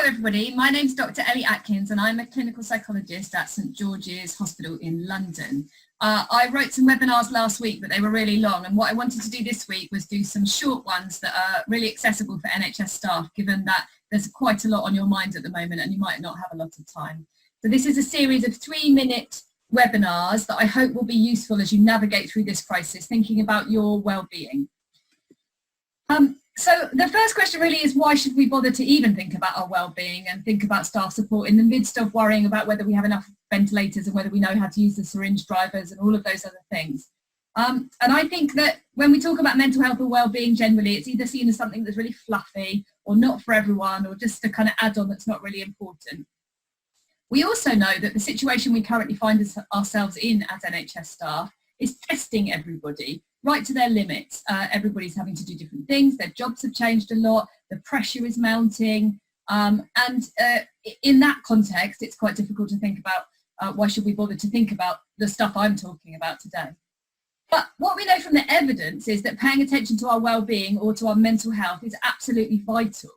everybody, my name's Dr. Ellie Atkins and I'm a clinical psychologist at St George's Hospital in London. I wrote some webinars last week, but they were really long, and what I wanted to do this week was do some short ones that are really accessible for NHS staff, given that there's quite a lot on your mind at the moment and you might not have a lot of time. So this is a series of 3-minute webinars that I hope will be useful as you navigate through this crisis, thinking about your well-being. So the first question really is, why should we bother to even think about our well-being and think about staff support in the midst of worrying about whether we have enough ventilators and whether we know how to use the syringe drivers and all of those other things. And I think that when we talk about mental health or well-being generally, it's either seen as something that's really fluffy or not for everyone, or just a kind of add-on that's not really important. We also know that the situation we currently find ourselves in as NHS staff is testing everybody right to their limits. Everybody's having to do different things, their jobs have changed a lot, the pressure is mounting, and in that context it's quite difficult to think about why should we bother to think about the stuff I'm talking about today. But what we know from the evidence is that paying attention to our well-being or to our mental health is absolutely vital.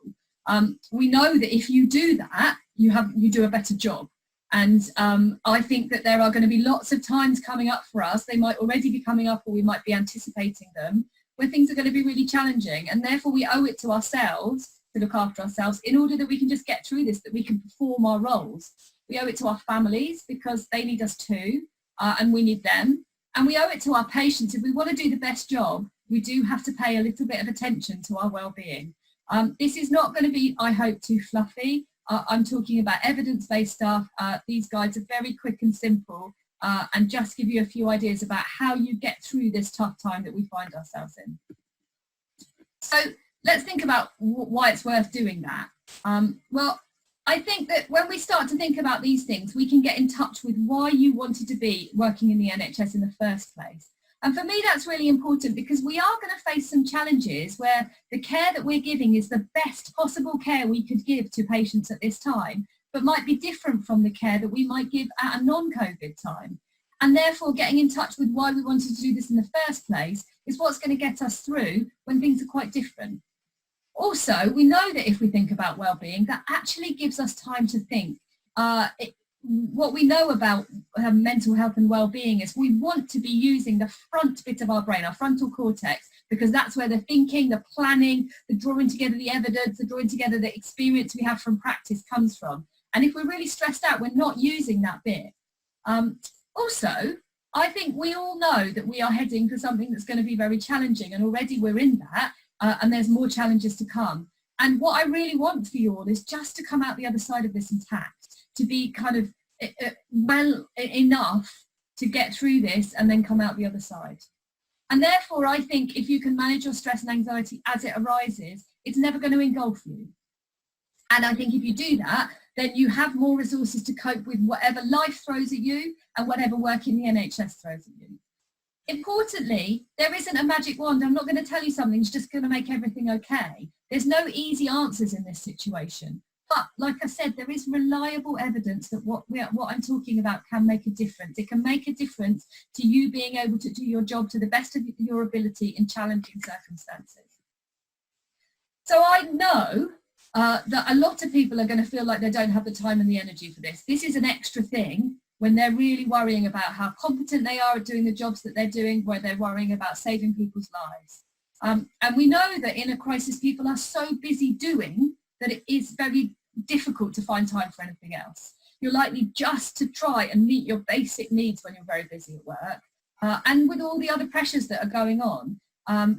We know that if you do that, you do a better job. And I think that there are going to be lots of times coming up for us, they might already be coming up or we might be anticipating them, where things are going to be really challenging, and therefore we owe it to ourselves to look after ourselves in order that we can just get through this, that we can perform our roles. We owe it to our families because they need us too, and we need them. And we owe it to our patients. If we want to do the best job, we do have to pay a little bit of attention to our well-being. This is not going to be, I hope, too fluffy. I'm talking about evidence-based stuff. These guides are very quick and simple and just give you a few ideas about how you get through this tough time that we find ourselves in. So let's think about why it's worth doing that. Well, I think that when we start to think about these things, we can get in touch with why you wanted to be working in the NHS in the first place. And for me, that's really important because we are going to face some challenges where the care that we're giving is the best possible care we could give to patients at this time, but might be different from the care that we might give at a non-COVID time. And therefore, getting in touch with why we wanted to do this in the first place is what's going to get us through when things are quite different. Also, we know that if we think about well-being, that actually gives us time to think. What we know about mental health and well-being is we want to be using the front bit of our brain, our frontal cortex, because that's where the thinking, the planning, the drawing together the evidence, the drawing together the experience we have from practice comes from. And if we're really stressed out, we're not using that bit. Also, I think we all know that we are heading for something that's going to be very challenging, and already we're in that, and there's more challenges to come. And what I really want for you all is just to come out the other side of this intact, to be kind of well enough to get through this and then come out the other side. And therefore, I think if you can manage your stress and anxiety as it arises, it's never going to engulf you. And I think if you do that, then you have more resources to cope with whatever life throws at you and whatever work in the NHS throws at you. Importantly, there isn't a magic wand. I'm not going to tell you something that's just going to make everything okay. There's no easy answers in this situation. But like I said, there is reliable evidence that what I'm talking about can make a difference. It can make a difference to you being able to do your job to the best of your ability in challenging circumstances. So I know that a lot of people are going to feel like they don't have the time and the energy for this. This is an extra thing when they're really worrying about how competent they are at doing the jobs that they're doing, where they're worrying about saving people's lives. And we know that in a crisis, people are so busy doing that it is very difficult to find time for anything else. You're likely just to try and meet your basic needs when you're very busy at work. And with all the other pressures that are going on,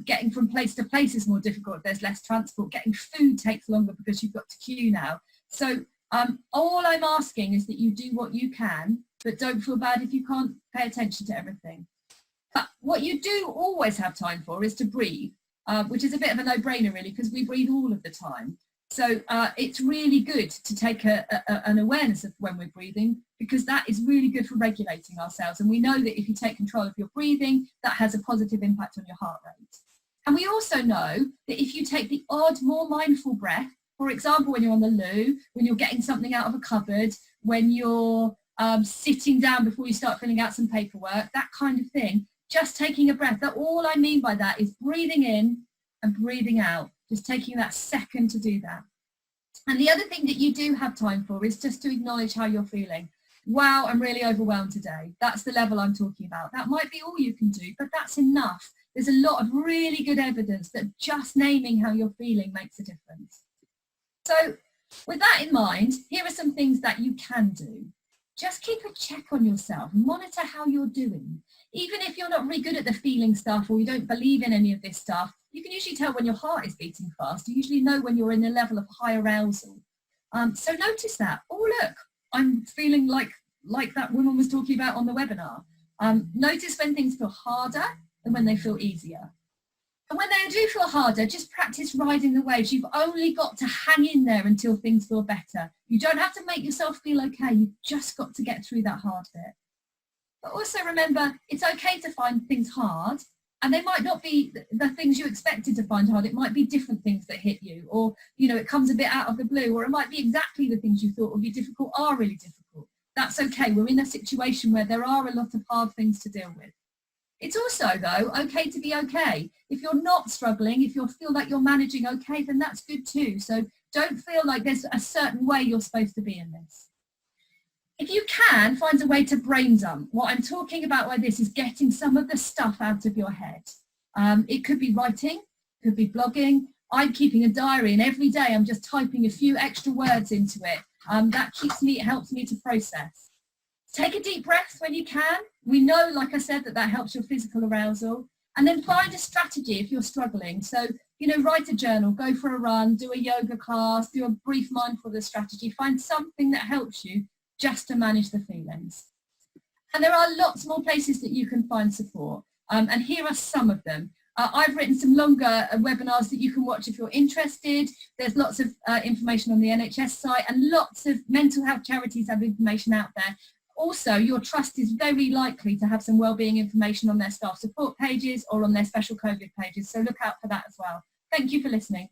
getting from place to place is more difficult. There's less transport. Getting food takes longer because you've got to queue now. So all I'm asking is that you do what you can, but don't feel bad if you can't pay attention to everything. But what you do always have time for is to breathe, which is a bit of a no-brainer really, because we breathe all of the time. So it's really good to take an awareness of when we're breathing, because that is really good for regulating ourselves. And we know that if you take control of your breathing, that has a positive impact on your heart rate. And we also know that if you take the odd, more mindful breath, for example, when you're on the loo, when you're getting something out of a cupboard, when you're sitting down before you start filling out some paperwork, that kind of thing, just taking a breath. That all I mean by that is breathing in and breathing out. Just taking that second to do that. And the other thing that you do have time for is just to acknowledge how you're feeling. Wow, I'm really overwhelmed today. That's the level I'm talking about. That might be all you can do, but that's enough. There's a lot of really good evidence that just naming how you're feeling makes a difference. So with that in mind, here are some things that you can do. Just keep a check on yourself, monitor how you're doing. Even if you're not really good at the feeling stuff or you don't believe in any of this stuff, you can usually tell when your heart is beating fast. You usually know when you're in a level of high arousal. So notice that. Oh, look, I'm feeling like that woman was talking about on the webinar. Notice when things feel harder and when they feel easier. And when they do feel harder, just practice riding the waves. You've only got to hang in there until things feel better. You don't have to make yourself feel okay. You've just got to get through that hard bit. But also remember, it's okay to find things hard, and they might not be the things you expected to find hard. It might be different things that hit you, or it comes a bit out of the blue, or it might be exactly the things you thought would be difficult are really difficult. That's okay. We're in a situation where there are a lot of hard things to deal with. It's also, though, okay to be okay. If you're not struggling, if you feel like you're managing okay, then that's good too. So don't feel like there's a certain way you're supposed to be in this. If you can, find a way to brain dump. What I'm talking about by this is getting some of the stuff out of your head. It could be writing, it could be blogging. I'm keeping a diary, and every day I'm just typing a few extra words into it. That helps me to process. Take a deep breath when you can. We know, like I said, that helps your physical arousal. And then find a strategy if you're struggling. So, write a journal, go for a run, do a yoga class, do a brief mindfulness strategy. Find something that helps you just to manage the feelings. And there are lots more places that you can find support. And here are some of them. I've written some longer webinars that you can watch if you're interested. There's lots of information on the NHS site, and lots of mental health charities have information out there. Also, your trust is very likely to have some wellbeing information on their staff support pages or on their special COVID pages, so look out for that as well. Thank you for listening.